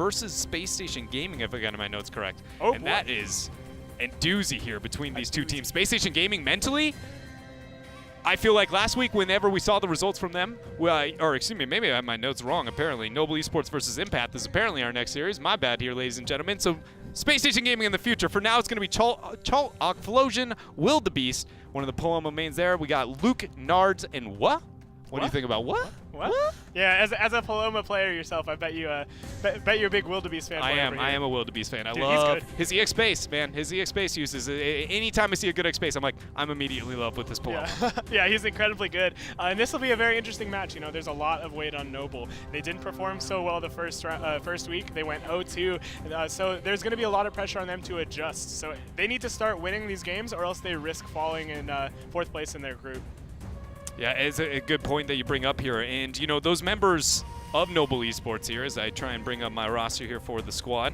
versus Space Station Gaming, if I got my notes correct. Oh, and that is a doozy here between these two teams. Space Station Gaming mentally, I feel like last week whenever we saw the results from them, or excuse me, maybe I have my notes wrong apparently. Noble Esports versus Empath is apparently our next series. My bad here, ladies and gentlemen. So Space Station Gaming in the future. For now, it's going to be Explosion, Wildebeest, one of the Paloma mains there. We got Luke, Nards, and what? What do you think about what? What? Yeah, as a Paloma player yourself, I bet you bet you're a big Wildebeest fan. I am a Wildebeest fan. I Dude, love his EX base, man. His EX base uses. Anytime I see a good X base, I'm immediately in love with this Paloma. Yeah, yeah, he's incredibly good. And this will be a very interesting match. You know, there's a lot of weight on Noble. They didn't perform so well the first week. They went 0-2. So there's going to be a lot of pressure on them to adjust. So they need to start winning these games, or else they risk falling in 4th place in their group. Yeah, it's a good point that you bring up here. And, you know, those members of Noble Esports here, as I try and bring up my roster here for the squad,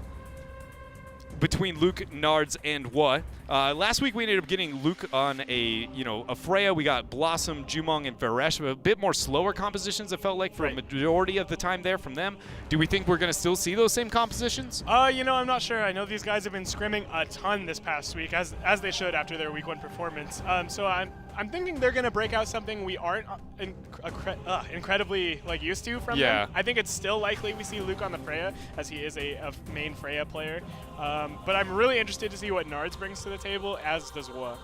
between Luke, Nards, and what? Last week we ended up getting Luke on a Freya. We got Blossom, Jumong, and Varesh. A bit more slower compositions, it felt like, for a majority of the time there from them. Do we think we're going to still see those same compositions? You know, I'm not sure. I know these guys have been scrimming a ton this past week, as they should after their week 1 performance. So I'm thinking they're going to break out something we aren't incredibly used to from them. I think it's still likely we see Luke on the Freya, as he is a main Freya player. But I'm really interested to see what Nards brings to the table, as does Wa.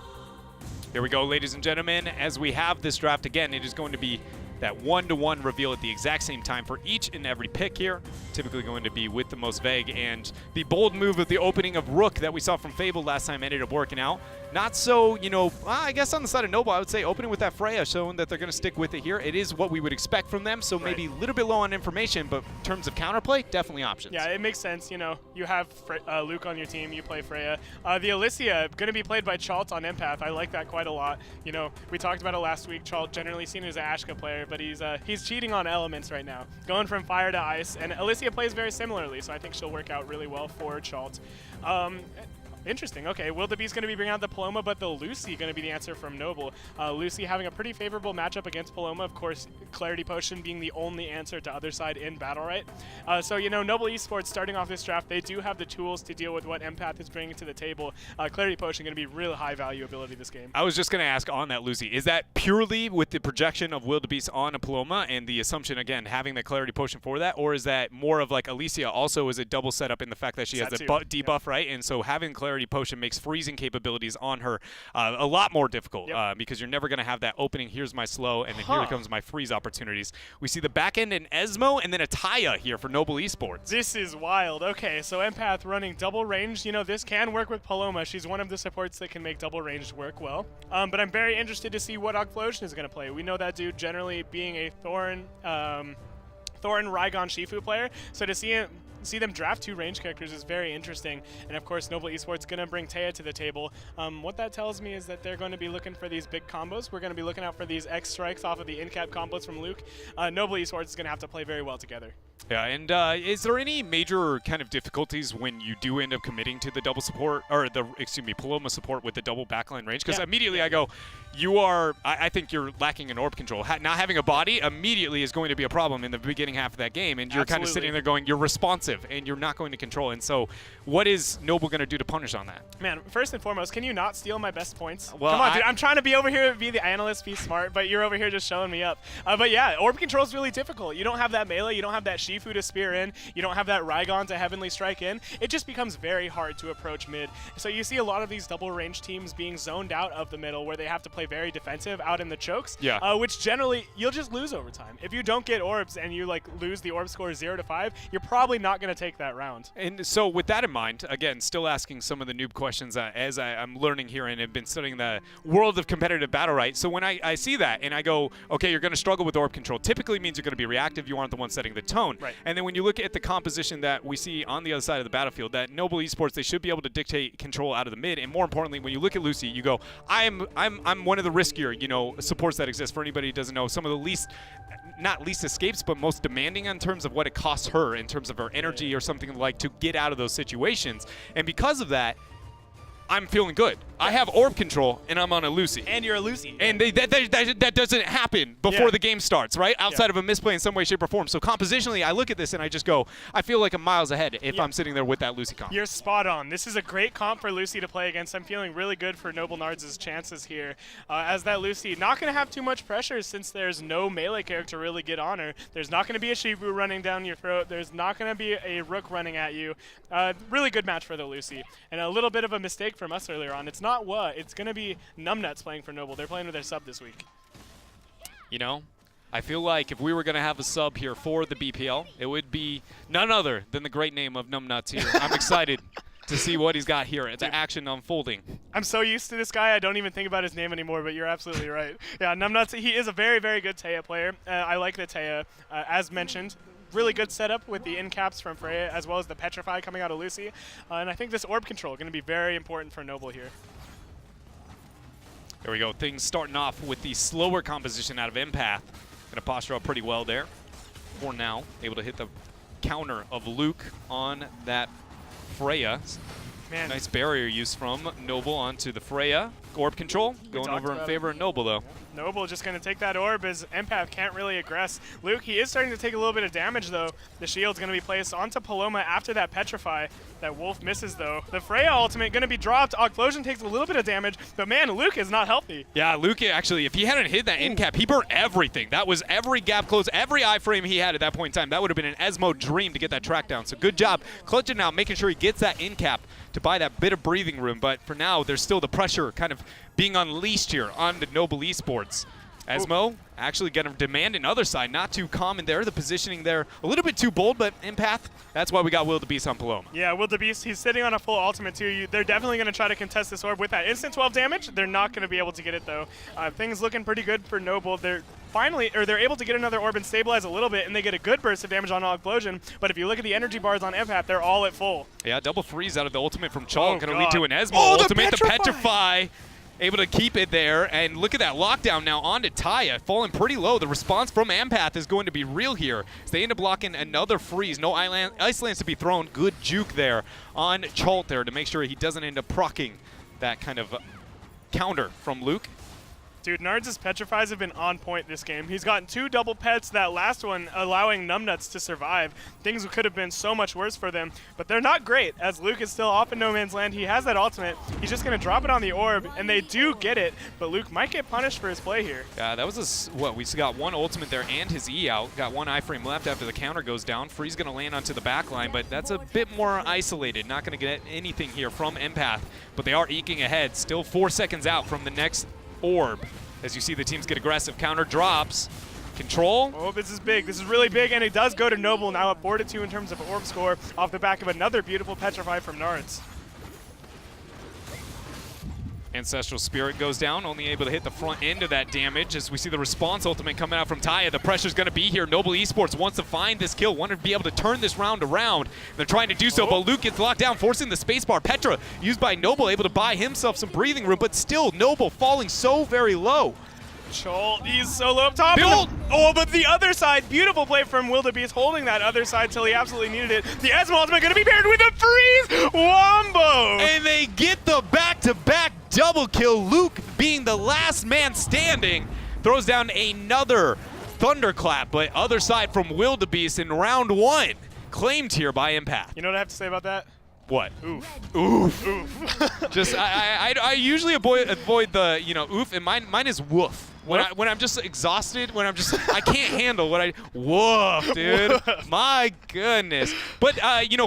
Here we go, ladies and gentlemen. As we have this draft again, it is going to be that 1-to-1 reveal at the exact same time for each and every pick here. Typically going to be with the most vague, and the bold move of the opening of Rook that we saw from Fable last time ended up working out. Not so, I guess on the side of Noble, I would say opening with that Freya, showing that they're going to stick with it here. It is what we would expect from them, so maybe a little bit low on information, but in terms of counterplay, definitely options. Yeah, it makes sense. You know, you have Luke on your team, you play Freya. The Alicia, going to be played by Chalt on Empath. I like that quite a lot. You know, we talked about it last week. Chalt generally seen as an Ashka player, but he's cheating on elements right now, going from fire to ice, and Alicia plays very similarly, so I think she'll work out really well for Chalt. Interesting. Okay, Wildebeest going to be bringing out the Paloma, but the Lucy going to be the answer from Noble. Lucy having a pretty favorable matchup against Paloma. Of course, Clarity Potion being the only answer to other side in Battlerite. So, you know, Noble Esports starting off this draft, they do have the tools to deal with what Empath is bringing to the table. Clarity Potion going to be really high value ability this game. I was just going to ask on that, Lucy, is that purely with the projection of Wildebeest on a Paloma and the assumption, again, having the Clarity Potion for that, or is that more of like Alicia also is a double setup in the fact that she has the debuff, right? And so having Clarity Potion makes freezing capabilities on her a lot more difficult because you're never going to have that opening, here's my slow, and then here comes my freeze opportunities. We see the back end in Esmo and then a Taya here for Noble Esports. This is wild. Okay, so Empath running double range. You know, this can work with Paloma. She's one of the supports that can make double range work well. But I'm very interested to see what Explosion is going to play. We know that dude generally being a Thorin, Raigon Shifu player, so to see them draft 2 range characters is very interesting. And of course, Noble Esports going to bring Taya to the table. What that tells me is that they're going to be looking for these big combos. We're going to be looking out for these X strikes off of the in-cap combos from Luke. Noble Esports is going to have to play very well together. Yeah, and is there any major kind of difficulties when you do end up committing to the double support, or Paloma support with the double backline range? Because immediately I go, I think you're lacking in orb control. Not having a body immediately is going to be a problem in the beginning half of that game, and you're kind of sitting there going, you're responsive, and you're not going to control. And so what is Noble going to do to punish on that? Man, first and foremost, can you not steal my best points? Well, come on, dude, I'm trying to be over here, be the analyst, be smart, but you're over here just showing me up. But yeah, orb control is really difficult. You don't have that melee, you don't have that Shifu to spear in, you don't have that Raigon to Heavenly Strike in. It just becomes very hard to approach mid. So you see a lot of these double range teams being zoned out of the middle where they have to play very defensive out in the chokes, which generally you'll just lose over time. If you don't get orbs and you lose the orb score 0 to 5, you're probably not going to take that round. And so with that in mind, again, still asking some of the noob questions as I'm learning here and have been studying the world of competitive Battlerite. So when I see that and I go, okay, you're going to struggle with orb control, typically means you're going to be reactive. You aren't the one setting the tone. Right. And then when you look at the composition that we see on the other side of the battlefield, that Noble Esports, they should be able to dictate control out of the mid. And more importantly, when you look at Lucy, you go, I'm one of the riskier, supports that exist. For anybody who doesn't know, some of the not least escapes, but most demanding in terms of what it costs her in terms of her energy or something like to get out of those situations. And because of that, I'm feeling good. I have orb control, and I'm on a Lucy. And you're a Lucy. And that doesn't happen before the game starts, right? Outside of a misplay in some way, shape, or form. So compositionally, I look at this and I just go, I feel like I'm miles ahead if I'm sitting there with that Lucy comp. You're spot on. This is a great comp for Lucy to play against. I'm feeling really good for Noble Nards' chances here. As that Lucy, not going to have too much pressure since there's no melee character really get on her. There's not going to be a Shibu running down your throat. There's not going to be a Rook running at you. Really good match for the Lucy. And a little bit of a mistake from us earlier on. It's not what. It's going to be Numbnuts playing for Noble. They're playing with their sub this week. You know, I feel like if we were going to have a sub here for the BPL, it would be none other than the great name of Numbnuts here. I'm excited to see what he's got here. It's an action unfolding. I'm so used to this guy, I don't even think about his name anymore, but you're absolutely right. Yeah, Numbnuts, he is a very, very good Taya player. I like the Taya, as mentioned. Really good setup with the in-caps from Freya, as well as the Petrify coming out of Lucy. And I think this orb control is going to be very important for Noble here. There we go. Things starting off with the slower composition out of Empath. Going to posture up pretty well there for now. Able to hit the counter of Luke on that Freya. Man. Nice barrier use from Noble onto the Freya. Orb control going over in favor of Noble, though. Noble just going to take that orb as Empath can't really aggress. Luke, he is starting to take a little bit of damage, though. The shield's going to be placed onto Paloma after that Petrify. That Wolf misses, though. The Freya ultimate going to be dropped. Ogplosion takes a little bit of damage, but man, Luke is not healthy. Yeah, Luke, actually, if he hadn't hit that end cap, he burnt everything. That was every gap close, every iframe he had at that point in time. That would have been an Esmo dream to get that track down. So good job clutching out, making sure he gets that end cap to buy that bit of breathing room. But for now, there's still the pressure kind of being unleashed here on the Noble Esports. Esmo actually going to demand another side. Not too common there. The positioning there a little bit too bold, but Empath, that's why we got Will the Beast on Paloma. Yeah, Will the Beast, he's sitting on a full ultimate too. They're definitely going to try to contest this orb with that instant 12 damage. They're not going to be able to get it though. Things looking pretty good for Noble. They're able to get another orb and stabilize a little bit, and they get a good burst of damage on Ogplosion. But if you look at the energy bars on Empath, they're all at full. Yeah, double freeze out of the ultimate from Chal. Going to lead to an Esmo ultimate. The Petrify. Able to keep it there, and look at that lockdown now onto Taya, falling pretty low. The response from Empath is going to be real here. So they end up blocking another freeze. No ice lance to be thrown. Good juke there on Chalt there to make sure he doesn't end up proccing that kind of counter from Luke. Dude, Nards' Petrifies have been on point this game. He's gotten 2 double pets, that last one allowing Numbnuts to survive. Things could have been so much worse for them, but they're not great, as Luke is still off in no man's land. He has that ultimate. He's just going to drop it on the orb, and they do get it, but Luke might get punished for his play here. Yeah, that was we got one ultimate there and his E out. Got one iframe left after the counter goes down. Free's going to land onto the back line, but that's a bit more isolated. Not going to get anything here from Empath, but they are eking ahead. Still 4 seconds out from the next orb. As you see the teams get aggressive, counter drops, control. Oh, this is big. This is really big, and it does go to Noble now at 4-2 in terms of orb score off the back of another beautiful Petrify from Nards. Ancestral Spirit goes down, only able to hit the front end of that damage as we see the response ultimate coming out from Taya. The pressure's going to be here. Noble Esports wants to find this kill, want to be able to turn this round around. They're trying to do so, but Luke gets locked down, forcing the spacebar. Petra, used by Noble, able to buy himself some breathing room, but still Noble falling so very low. Chol, he's so low up top. Oh, but the other side, beautiful play from Wildebeest, holding that other side till he absolutely needed it. The Esmo ultimate going to be paired with a freeze wombo. And they get the back-to-back double kill. Luke, being the last man standing, throws down another thunderclap, but other side from Wildebeest in round 1, claimed here by Empath. You know what I have to say about that? What? Oof. Oof. Oof. Just I usually avoid the oof, and mine is woof. When I'm just exhausted, when I'm just I can't handle what woof, dude. Woof. My goodness. But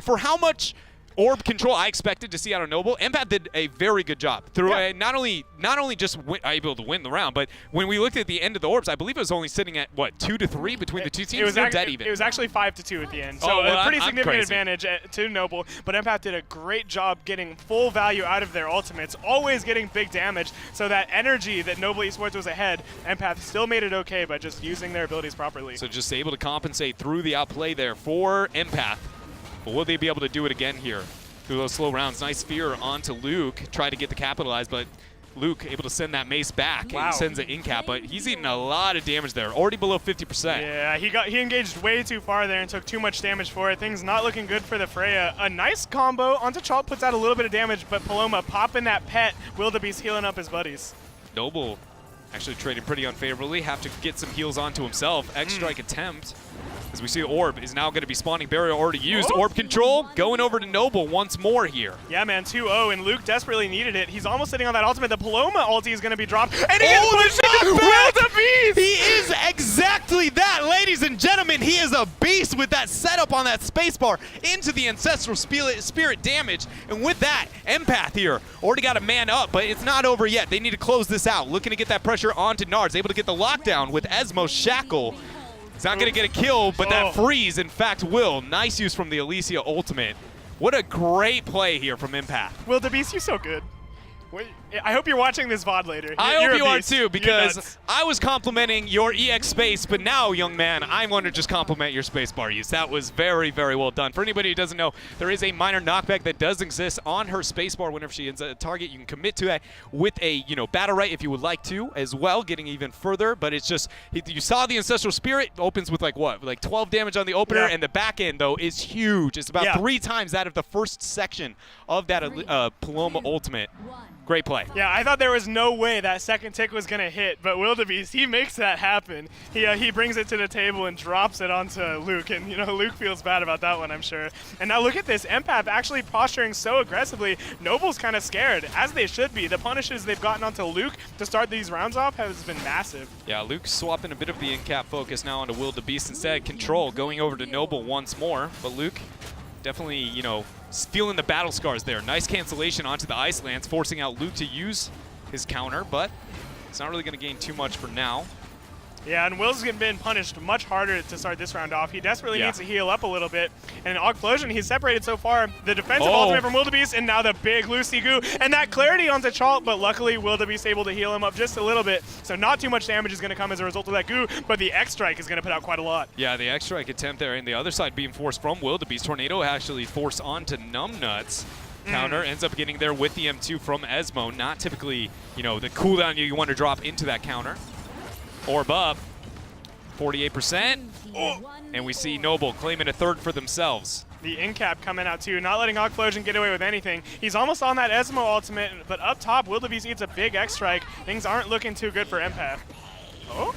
for how much orb control I expected to see out of Noble, Empath did a very good job. Through not only just able to win the round, but when we looked at the end of the orbs, I believe it was only sitting at what 2-3 between the two teams. It was dead even. It was actually 5-2 at the end, so a pretty significant advantage to Noble. But Empath did a great job getting full value out of their ultimates, always getting big damage. So that energy that Noble Esports was ahead, Empath still made it okay by just using their abilities properly. So just able to compensate through the outplay there for Empath. But will they be able to do it again here through those slow rounds? Nice fear onto Luke. Try to get the capitalize, but Luke able to send that mace back. Wow. And sends it in cap, but he's eating a lot of damage there. Already below 50%. Yeah, he engaged way too far there and took too much damage for it. Things not looking good for the Freya. A nice combo onto Chalt, puts out a little bit of damage, but Paloma popping that pet. Wildebeest healing up his buddies. Noble actually trading pretty unfavorably. Have to get some heals onto himself. X-Strike attempt. As we see, the Orb is now going to be spawning. Barrier already used. Orb control going over to Noble once more here. Yeah, man, 2-0, and Luke desperately needed it. He's almost sitting on that ultimate. The Paloma ulti is going to be dropped, and he gets pushed into Wildebeest! He is exactly that, ladies and gentlemen. He is a beast with that setup on that spacebar into the Ancestral Spirit damage. And with that, Empath here already got a man up, but it's not over yet. They need to close this out. Looking to get that pressure onto Nards. Able to get the lockdown with Esmo Shackle. He's not going to get a kill, but that freeze, in fact, will. Nice use from the Alicia ultimate. What a great play here from Empath. Wildebeest, you're so good. Wait, I hope you're watching this VOD later. I hope you are too, because I was complimenting your EX space, but now, young man, I'm going to just compliment your spacebar use. That was very, very well done. For anybody who doesn't know, there is a minor knockback that does exist on her spacebar whenever she ends a target. You can commit to that with a, Battlerite if you would like to as well, getting even further. But it's just, you saw the Ancestral Spirit opens with like 12 damage on the opener, and the back end though is huge. It's about 3 times that of the first section of that Paloma ultimate. Great play. Yeah, I thought there was no way that second tick was going to hit, but Wildebeest, he makes that happen. He brings it to the table and drops it onto Luke, and Luke feels bad about that one, I'm sure. And now look at this, Empath actually posturing so aggressively. Noble's kind of scared, as they should be. The punishes they've gotten onto Luke to start these rounds off has been massive. Yeah, Luke swapping a bit of the in-cap focus now onto Wildebeest instead. Control going over to Noble once more, but Luke definitely, feeling the battle scars there. Nice cancellation onto the Ice Lance, forcing out Luke to use his counter, but it's not really going to gain too much for now. Yeah, and Will's been punished much harder to start this round off. He desperately needs to heal up a little bit. And in Augplosion, he's separated so far. The defensive ultimate from Wildebeest, and now the big Lucy Goo. And that clarity onto Chalt, but luckily Wildebeest able to heal him up just a little bit. So not too much damage is going to come as a result of that Goo, but the X-Strike is going to put out quite a lot. Yeah, the X-Strike attempt there, and the other side being forced from Wildebeest. Tornado actually forced onto Numbnuts. Counter ends up getting there with the M2 from Esmo. Not typically, the cooldown you want to drop into that counter. Orb up, 48%. And we see Noble claiming a third for themselves. The in-cap coming out too, not letting Augplosion get away with anything. He's almost on that Esmo ultimate, but up top, Wildebeest eats a big X-Strike. Things aren't looking too good for Empath.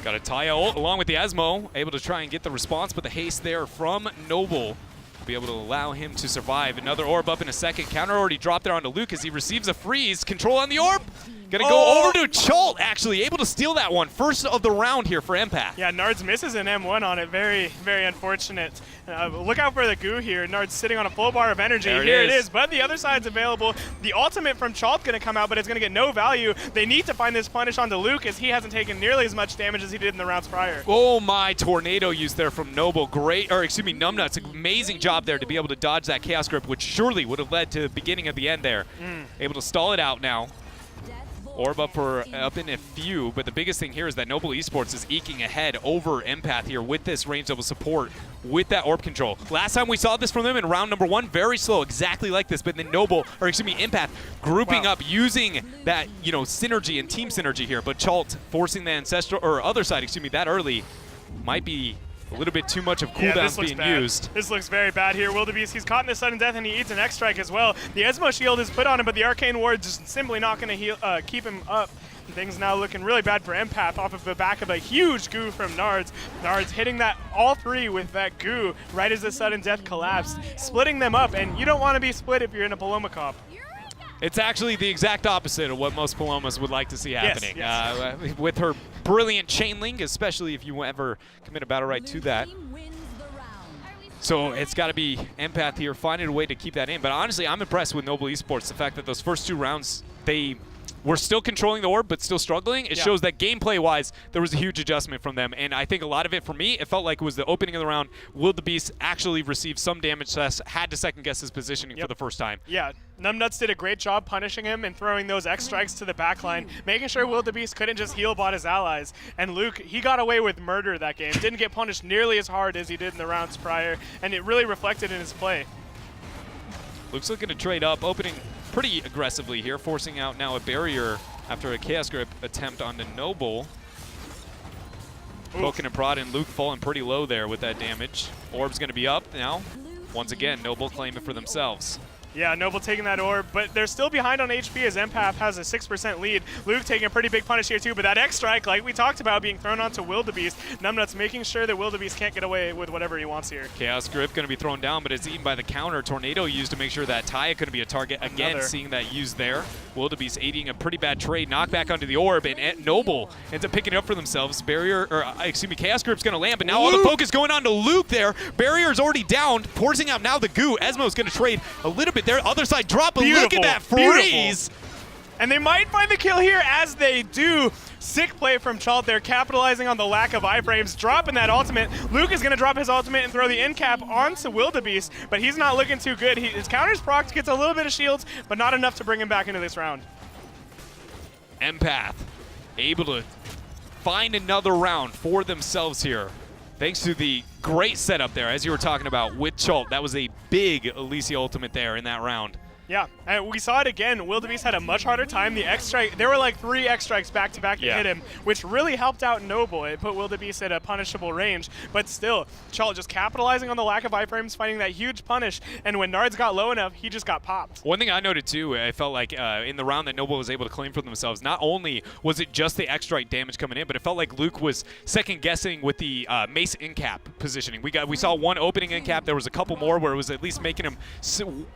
Got a tie ult along with the Esmo, able to try and get the response, but the haste there from Noble will be able to allow him to survive. Another orb up in a second. Counter already dropped there onto Luke as he receives a freeze. Control on the orb. Gonna go over to Chalt, actually, able to steal that one. First of the round here for Empath. Yeah, Nards misses an M1 on it. Very, very unfortunate. Look out for the Goo here. Nards sitting on a full bar of energy. Here it is, but the other side's available. The ultimate from Chalt's gonna come out, but it's gonna get no value. They need to find this punish onto Luke, as he hasn't taken nearly as much damage as he did in the rounds prior. Oh my, tornado use there from Noble. Numbnuts, amazing job there to be able to dodge that Chaos Grip, which surely would have led to the beginning of the end there. Able to stall it out now. Orb up in a few, but the biggest thing here is that Noble Esports is eking ahead over Empath here with this range double support with that orb control. Last time we saw this from them in round number 1, very slow, exactly like this, but then Empath grouping up, using that, synergy and team synergy here, but Chalt forcing the other side, that early might be a little bit too much of cooldowns being used. This looks very bad here. Wildebeest, he's caught in the sudden death, and he eats an X-Strike as well. The Esmo shield is put on him, but the Arcane Ward just simply not going to keep him up. And things now looking really bad for Empath off of the back of a huge Goo from Nards. Nards hitting that all 3 with that Goo right as the sudden death collapsed, splitting them up, and you don't want to be split if you're in a Paloma comp. It's actually the exact opposite of what most Palomas would like to see happening. Yes. With her brilliant chain link, especially if you ever commit a Battlerite to that. So it's got to be Empath here finding a way to keep that in. But honestly, I'm impressed with Noble Esports. The fact that those first 2 rounds, they were still controlling the orb, but still struggling. It shows that gameplay-wise, there was a huge adjustment from them. And I think a lot of it, for me, it felt like it was the opening of the round. Wildebeest actually received some damage test, had to second-guess his positioning for the first time. Yeah, Numbnuts did a great job punishing him and throwing those X-Strikes to the backline, making sure Wildebeest couldn't just heal bot his allies. And Luke, he got away with murder that game. Didn't get punished nearly as hard as he did in the rounds prior, and it really reflected in his play. Luke's looking to trade up, opening pretty aggressively here, forcing out now a barrier after a Chaos Grip attempt on the Noble. Poking and prodding, Luke falling pretty low there with that damage. Orb's going to be up now. Once again, Noble claiming for themselves. Yeah, Noble taking that orb, but they're still behind on HP as Empath has a 6% lead. Luke taking a pretty big punish here too, but that X strike, like we talked about, being thrown onto Wildebeest. Numbnuts making sure that Wildebeest can't get away with whatever he wants here. Chaos Grip going to be thrown down, but it's eaten by the counter. Tornado used to make sure that Taya couldn't be a target. Again, seeing that used there. Wildebeest aiding a pretty bad trade. Knockback onto the orb, and Noble ends up picking it up for themselves. Chaos Grip's going to land, but now all the focus going on to Luke there. Barrier's already down, forcing out now the goo. Esmo's going to trade a little bit there. Other side drop, but look at that freeze. And they might find the kill here as they do. Sick play from Chalt there, capitalizing on the lack of iframes, dropping that ultimate. Luke is going to drop his ultimate and throw the end cap onto Wildebeest, but he's not looking too good. His counter's procced, gets a little bit of shields, but not enough to bring him back into this round. Empath able to find another round for themselves here. Thanks to the great setup there, as you were talking about, with Chalt. That was a big Alicia ultimate there in that round. Yeah, and we saw it again. Wildebeest had a much harder time. The X strike, there were like 3 X strikes back to back to hit him, which really helped out Noble. It put Wildebeest at a punishable range, but still, Chalt just capitalizing on the lack of iframes, finding that huge punish, and when Nards got low enough, he just got popped. One thing I noted too, I felt like in the round that Noble was able to claim for themselves, not only was it just the X strike damage coming in, but it felt like Luke was second guessing with the Mace in cap positioning. We saw one opening in cap. There was a couple more where it was at least making him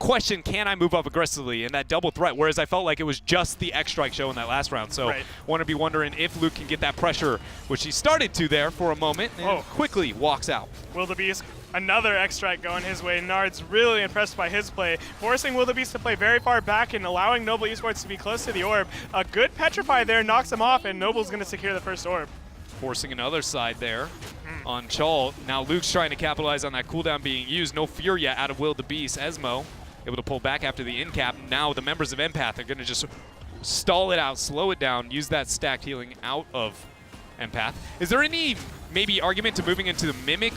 question, can I move up aggressively in that double threat, whereas I felt like it was just the X strike show in that last round. So want to be wondering if Luke can get that pressure, which he started to there for a moment, and quickly walks out. Wildebeest, another X strike going his way. Nards really impressed by his play, forcing Wildebeest to play very far back and allowing Noble Esports to be close to the orb. A good petrify there knocks him off, and Noble's going to secure the first orb. Forcing another side there on Chalt. Now Luke's trying to capitalize on that cooldown being used. No fear yet out of Wildebeest. Esmo able to pull back after the end cap. Now the members of Empath are going to just stall it out, slow it down, use that stacked healing out of Empath. Is there any maybe argument to moving into the Mimic,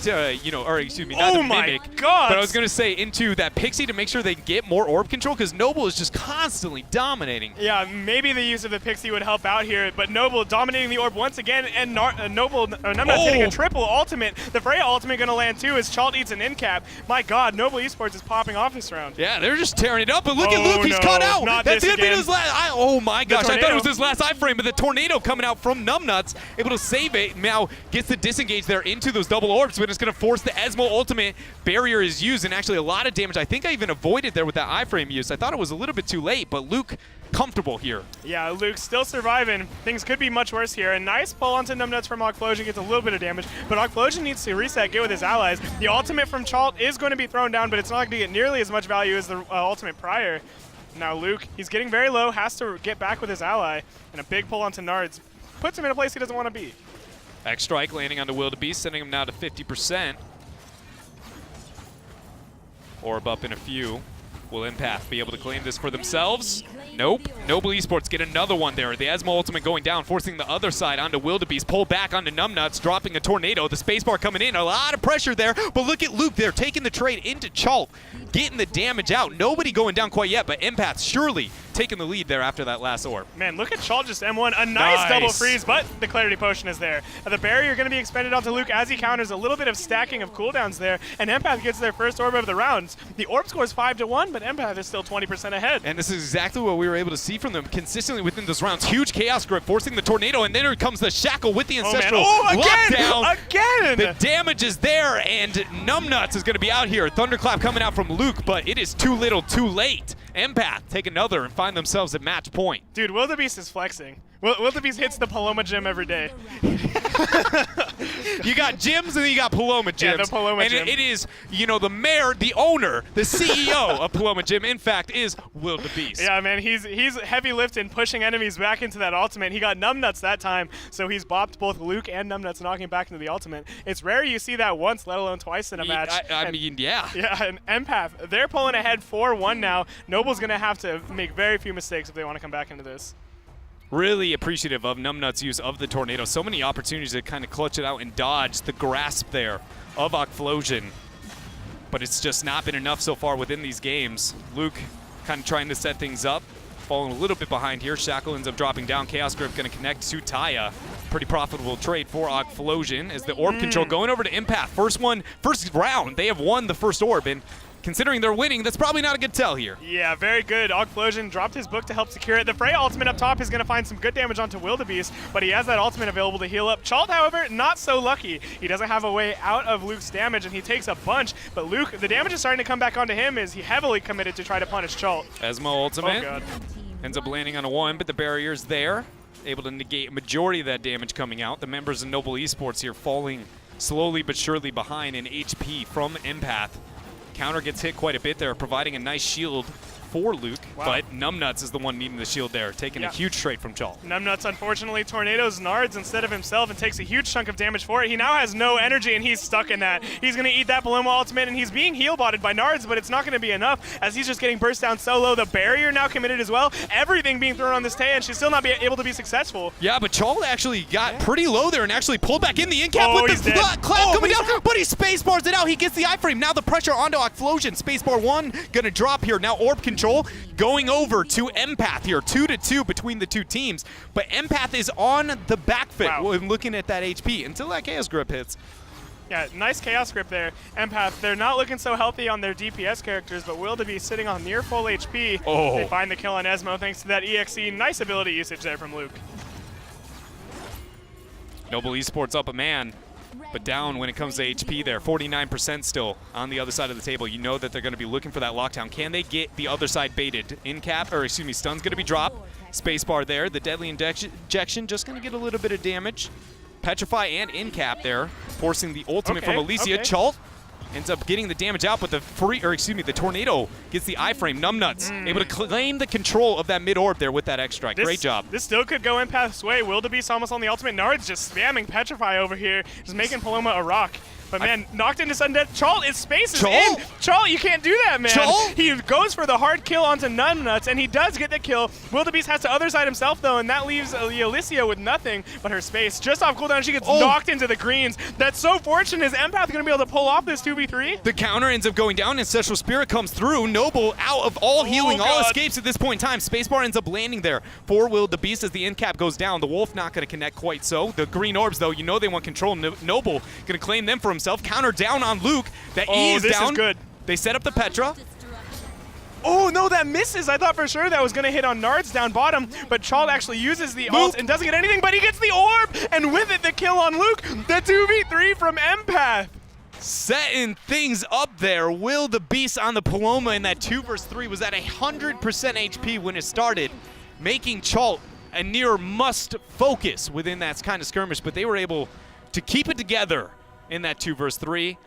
or excuse me, not the Mimic, God. but I was going to say into that Pixie to make sure they get more orb control, because Noble is just constantly dominating. Yeah, maybe the use of the Pixie would help out here, but Noble dominating the orb once again, and Noble hitting a triple ultimate. The Freya ultimate going to land too as Chalt eats an end cap. My God, Noble Esports is popping off this round. Yeah, they're just tearing it up, but look at Luke, he's caught out. That's going to be his last. Oh my gosh, I thought it was his last iframe, but the tornado coming out from Numbnuts, able to save it. Now gets the disengage there into those double orbs, but it's going to force the Esmo ultimate. Barrier is used, and actually a lot of damage. I think I even avoided there with that iframe use. I thought it was a little bit too late, but Luke comfortable here. Yeah, Luke's still surviving. Things could be much worse here. A nice pull onto Numbnuts from Ogflosion, gets a little bit of damage, but Ogflosion needs to reset, get with his allies. The ultimate from Chalt is going to be thrown down, but it's not going to get nearly as much value as the ultimate prior. Now Luke, he's getting very low, has to get back with his ally, and a big pull onto Nards puts him in a place he doesn't want to be. X strike landing onto Wildebeest, sending him now to 50%. Orb up in a few. Will Empath be able to claim this for themselves? Nope. Noble Esports get another one there. The Esmo ultimate going down, forcing the other side onto Wildebeest. Pull back onto Numbnuts, dropping a tornado. The spacebar coming in. A lot of pressure there. But look at Luke there, taking the trade into Chalt, getting the damage out. Nobody going down quite yet, but Empath surely taking the lead there after that last orb. Man, look at Chalt just M1. A nice double freeze, but the Clarity Potion is there. The barrier going to be expended onto Luke as he counters a little bit of stacking of cooldowns there, and Empath gets their first orb of the rounds. The orb score is 5-1, but Empath is still 20% ahead. And this is exactly what we were able to see from them consistently within those rounds. Huge Chaos Grip forcing the tornado, and then here comes the Shackle with the Ancestral lockdown. Again! The damage is there, and Numbnuts is going to be out here. Thunderclap coming out from Luke, but it is too little, too late. Empath take another and find themselves at match point. Dude, Wildebeest is flexing. Wildebeest hits the Paloma gym every day. You got gyms and then you got Paloma gyms. Yeah, the Paloma gym. And it is, the mayor, the owner, the CEO of Paloma Gym, in fact, is Wildebeest. Yeah, man, he's heavy lifting, pushing enemies back into that ultimate. He got Numbnuts that time, so he's bopped both Luke and Numbnuts, knocking back into the ultimate. It's rare you see that once, let alone twice in a match. I mean, yeah. Yeah, and Empath, they're pulling ahead 4-1 now. Noble's going to have to make very few mistakes if they want to come back into this. Really appreciative of Numbnuts' use of the tornado. So many opportunities to kind of clutch it out and dodge the grasp there of Ogflosion. But it's just not been enough so far within these games. Luke kind of trying to set things up. falling a little bit behind here. Shackle ends up dropping down. Chaos Grip going to connect to Taya. Pretty profitable trade for Ogflosion as the orb control going over to Empath. First round, they have won the first orb, and considering they're winning, that's probably not a good tell here. Yeah, very good. Ogflosion dropped his book to help secure it. The Freya ultimate up top is going to find some good damage onto Wildebeest, but he has that ultimate available to heal up. Chalt, however, not so lucky. He doesn't have a way out of Luke's damage, and he takes a bunch, but Luke, the damage is starting to come back onto him as he heavily committed to try to punish Chalt. Esmo ultimate. Oh, God. Ends up landing on a 1, but the barrier's there. Able to negate a majority of that damage coming out. The members of Noble Esports here falling slowly but surely behind in HP from Empath. Counter gets hit quite a bit there, providing a nice shield for Luke, but Numbnuts is the one needing the shield there, taking a huge trade from Chalt. Numbnuts, unfortunately, tornadoes Nards instead of himself and takes a huge chunk of damage for it. He now has no energy, and he's stuck in that. He's going to eat that Paloma ultimate, and he's being heal-botted by Nards, but it's not going to be enough as he's just getting burst down solo. The barrier now committed as well. Everything being thrown on this Tay, and she's still not able to be successful. Yeah, but Chalt actually got pretty low there and actually pulled back in the in-cap with the clap coming down, but he space-bars it out. He gets the iframe. Now the pressure onto Ogflosion. Spacebar 1 going to drop here. Now orb control going over to Empath here, 2-2 between the two teams. But Empath is on the back foot when looking at that HP until that Chaos Grip hits. Yeah, nice Chaos Grip there. Empath, they're not looking so healthy on their DPS characters, but Wildebeest sitting on near full HP. They find the kill on Esmo thanks to that EXE. Nice ability usage there from Luke. Noble Esports up a man, but down when it comes to HP there. 49% still on the other side of the table. You know that they're going to be looking for that lockdown. Can they get the other side baited? Stun's going to be dropped. Spacebar there. The deadly injection just going to get a little bit of damage. Petrify and in-cap there, forcing the ultimate from Alicia. Chalt ends up getting the damage out, but the tornado gets the iframe. Numbnuts able to claim the control of that mid-orb there with that X-Strike. Great job. This still could go Empath's way. Wildebeest almost on the ultimate. Nards just spamming Petrify over here, just making Paloma a rock. But man, knocked into sudden death. Chalt, his space is in. Chalt, you can't do that, man. Chalt? He goes for the hard kill onto Numbnuts, and he does get the kill. Wildebeest has to other side himself, though, and that leaves Alicia with nothing but her space. Just off cooldown, she gets knocked into the greens. That's so fortunate. Is Empath going to be able to pull off this 2v3? The counter ends up going down. Ancestral Spirit comes through. Noble out of all healing, all escapes at this point in time. Spacebar ends up landing there for Wildebeest as the end cap goes down. The Wolf not going to connect quite so. The green orbs, though, you know they want control. Noble going to claim them for himself. Counter down on Luke. That E is down. Is good. They set up the Petra. Oh, no, that misses. I thought for sure that was going to hit on Nards down bottom, but Chalt actually uses the ult and doesn't get anything, but he gets the orb, and with it, the kill on Luke. The 2v3 from Empath. Setting things up there. Wildebeest on the Paloma in that 2v3 was at 100% HP when it started, making Chalt a near must focus within that kind of skirmish, but they were able to keep it together in that 2v3.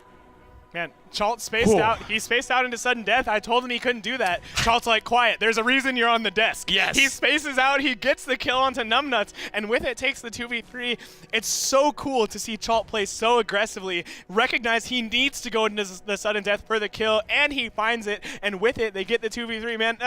Man, Chalt spaced out. He spaced out into sudden death. I told him he couldn't do that. Chalt's like, quiet. There's a reason you're on the desk. Yes. He spaces out. He gets the kill onto Numbnuts, and with it takes the 2v3. It's so cool to see Chalt play so aggressively, recognize he needs to go into the sudden death for the kill, and he finds it, and with it, they get the 2v3. Man,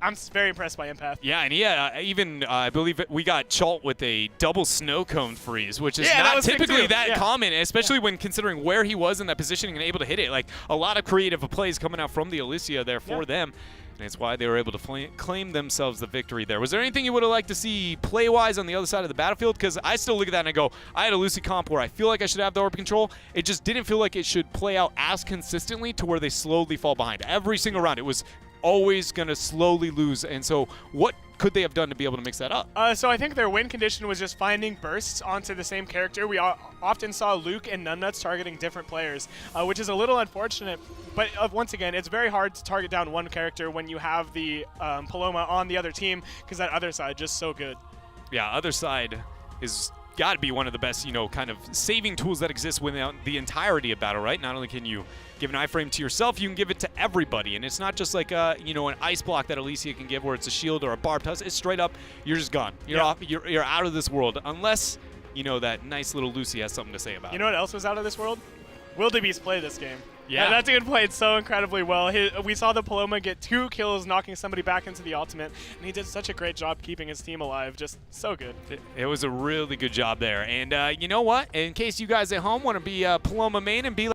I'm very impressed by Empath. Yeah, and I believe we got Chalt with a double snow cone freeze, which is not typically that common, especially when considering where he was in that positioning and able to hit it. Like, a lot of creative plays coming out from the Alicia there for them, and it's why they were able to claim themselves the victory there. Was there anything you would have liked to see play-wise on the other side of the battlefield? Because I still look at that and I go, I had a Lucy comp where I feel like I should have the orb control. It just didn't feel like it should play out as consistently to where they slowly fall behind. Every single round, it was always going to slowly lose. And so what could they have done to be able to mix that up? So I think their win condition was just finding bursts onto the same character. We often saw Luke and Numbnuts targeting different players, which is a little unfortunate. But once again, it's very hard to target down one character when you have the Paloma on the other team, because that other side just so good. Yeah, other side is got to be one of the best, kind of saving tools that exist within the entirety of battle, right? Not only can you give an iframe to yourself, you can give it to everybody. And it's not just like an ice block that Alicia can give where it's a shield or a barbed tusk. It's straight up, you're just gone. You're off, you're out of this world, unless, that nice little Lucy has something to say about it. You know what else was out of this world? Wildebeest played this game. Yeah. That dude played so incredibly well. We saw the Paloma get 2 kills, knocking somebody back into the ultimate, and he did such a great job keeping his team alive. Just so good. It was a really good job there. And you know what? In case you guys at home want to be Paloma main and be